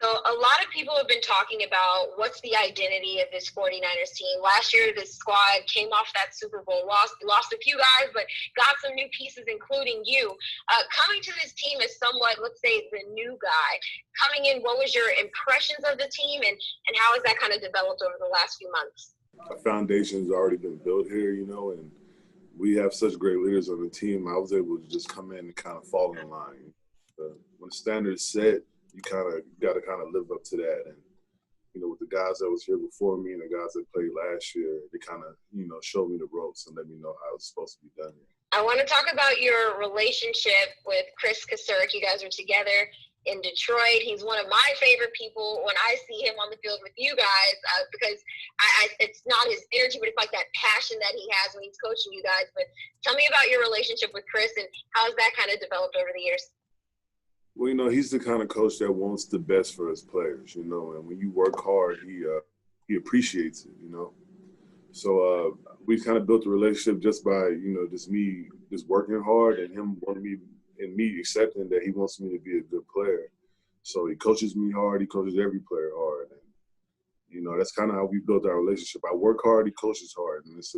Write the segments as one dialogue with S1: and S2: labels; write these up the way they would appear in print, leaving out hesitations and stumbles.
S1: So a lot of people have been talking about what's the identity of this 49ers team. Last year, this squad came off that Super Bowl, lost a few guys, but got some new pieces, including you. Coming to this team as somewhat, let's say, the new guy, coming in, what was your impressions of the team, and how has that kind of developed over the last few months?
S2: Our foundation's already been built here, and we have such great leaders on the team. I was able to just come in and kind of fall in line. When the standard's set, you got to live up to that. And, with the guys that was here before me and the guys that played last year, they kind of, showed me the ropes and let me know how it's supposed to be done.
S1: I want to talk about your relationship with Kris Kocurek. You guys are together in Detroit. He's one of my favorite people when I see him on the field with you guys, because it's not his energy, but it's like that passion that he has when he's coaching you guys. But tell me about your relationship with Kris and how has that kind of developed over the years?
S2: Well, he's the kind of coach that wants the best for his players, and when you work hard, he appreciates it, So we kind of built a relationship just by, just me just working hard and him wanting me and me accepting that he wants me to be a good player. So he coaches me hard. He coaches every player hard. And, that's kind of how we built our relationship. I work hard. He coaches hard. And it's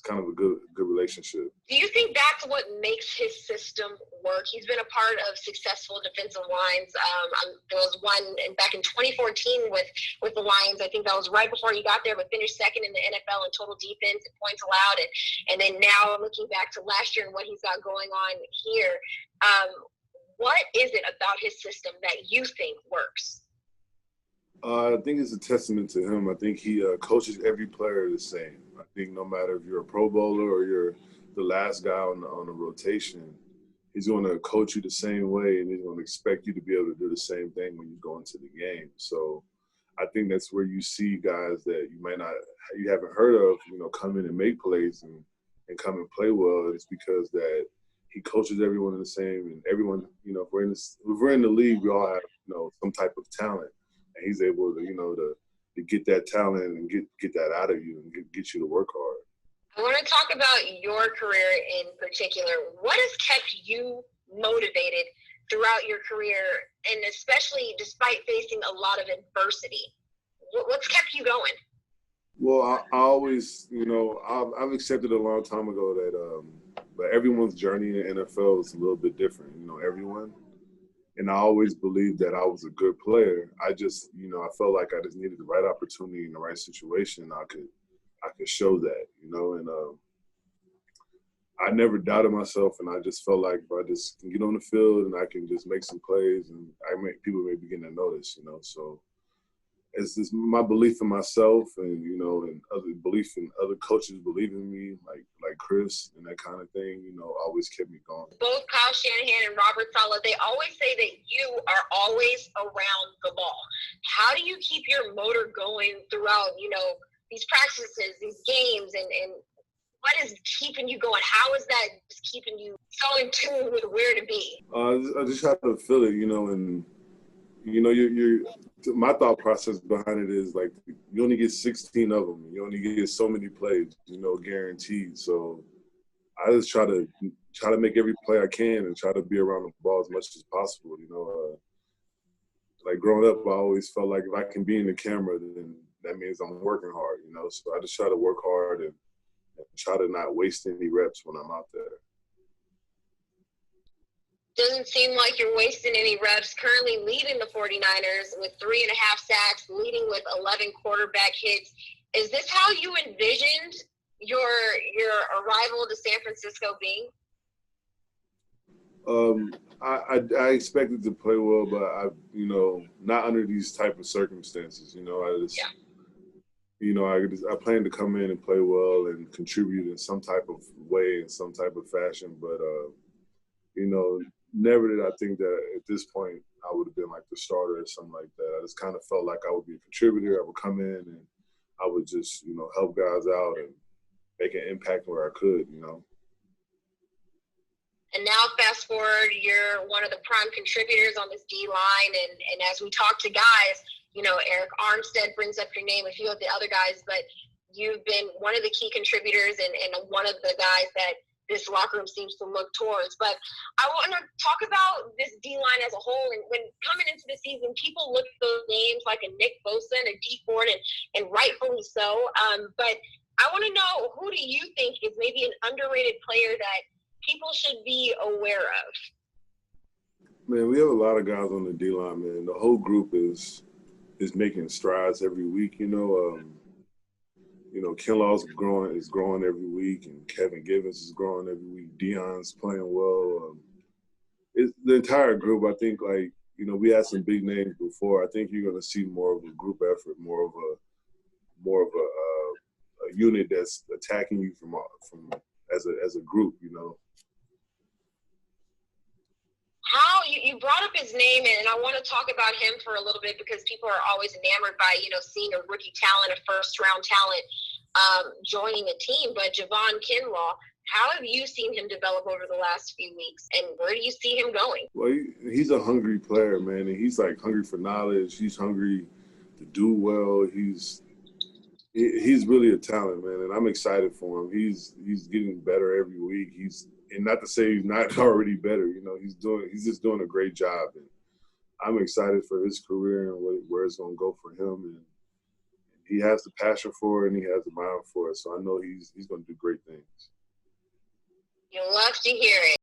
S2: kind of a good relationship.
S1: Do you think that's what makes his system work? He's been a part of successful defensive lines. There was one back in 2014 with the Lions. I think that was right before he got there, but finished second in the NFL in total defense and points allowed. And then now looking back to last year and what he's got going on here, what is it about his system that you think works?
S2: I think it's a testament to him. I think he coaches every player the same. I think no matter if you're a Pro Bowler or you're the last guy on the rotation, he's going to coach you the same way, and he's going to expect you to be able to do the same thing when you go into the game. So I think that's where you see guys that you haven't heard of, come in and make plays and come and play well. It's because that he coaches everyone the same, and everyone, if we're in the league, we all have, some type of talent. And he's able to, to get that talent and get that out of you and get you to work hard.
S1: I want to talk about your career in particular. What has kept you motivated throughout your career, and especially despite facing a lot of adversity? What's kept you going?
S2: Well, I always, I've accepted a long time ago that but everyone's journey in the NFL is a little bit different, everyone. And I always believed that I was a good player. I just, I felt like I just needed the right opportunity in the right situation. I could show that, and I never doubted myself. And I just felt like if I just can get on the field and I can just make some plays, and people may begin to notice, So it's just my belief in myself, and and other belief in other coaches believing in me, like Kris and that kind of thing, always kept me going.
S1: Both Kyle Shanahan and Robert Saleh, they always say that you are always around the ball. How do you keep your motor going throughout, these practices, these games, and what is keeping you going? How is that just keeping you so in tune with where to be?
S2: I just have to feel it, and you're my thought process behind it is like you only get 16 of them. You only get so many plays, guaranteed. So I just try to make every play I can and try to be around the ball as much as possible. Like growing up, I always felt like if I can be in the camera, then that means I'm working hard. So I just try to work hard and try to not waste any reps when I'm out there.
S1: Doesn't seem like you're wasting any reps. Currently leading the 49ers with 3.5 sacks, leading with 11 quarterback hits. Is this how you envisioned your arrival to San Francisco being?
S2: I expected to play well, but I not under these type of circumstances. I plan to come in and play well and contribute in some type of way, in some type of fashion, but never did I think that at this point I would have been like the starter or something like that. I just kind of felt like I would be a contributor. I would come in and I would just, help guys out and make an impact where I could,
S1: And now fast forward, you're one of the prime contributors on this D-line. And as we talk to guys, Eric Armstead brings up your name, a few of the other guys, but you've been one of the key contributors and one of the guys that this locker room seems to look towards. But I want to talk about this D-line as a whole. And when coming into the season, people look at those names like a Nick Bosa and a Dee Ford, and rightfully so. But I want to know, who do you think is maybe an underrated player that people should be aware of?
S2: Man, we have a lot of guys on the D-line, man. The whole group is making strides every week. Kinlaw is growing every week, and Kevin Givens is growing every week. Deion's playing well. It's the entire group. I think, we had some big names before. I think you're going to see more of a group effort, more of a unit that's attacking you from as a group.
S1: How you brought up his name, and I want to talk about him for a little bit because people are always enamored by seeing a rookie talent, a first-round talent joining a team. But Javon Kinlaw, how have you seen him develop over the last few weeks, and where do you see him going?
S2: Well, he's a hungry player, man, and he's hungry for knowledge. He's hungry to do well. He's really a talent, man, and I'm excited for him. He's getting better every week. And not to say he's not already better, he's just doing a great job. And I'm excited for his career and where it's going to go for him. And he has the passion for it, and he has the mind for it. So I know he's going to do great things.
S1: You love to hear it.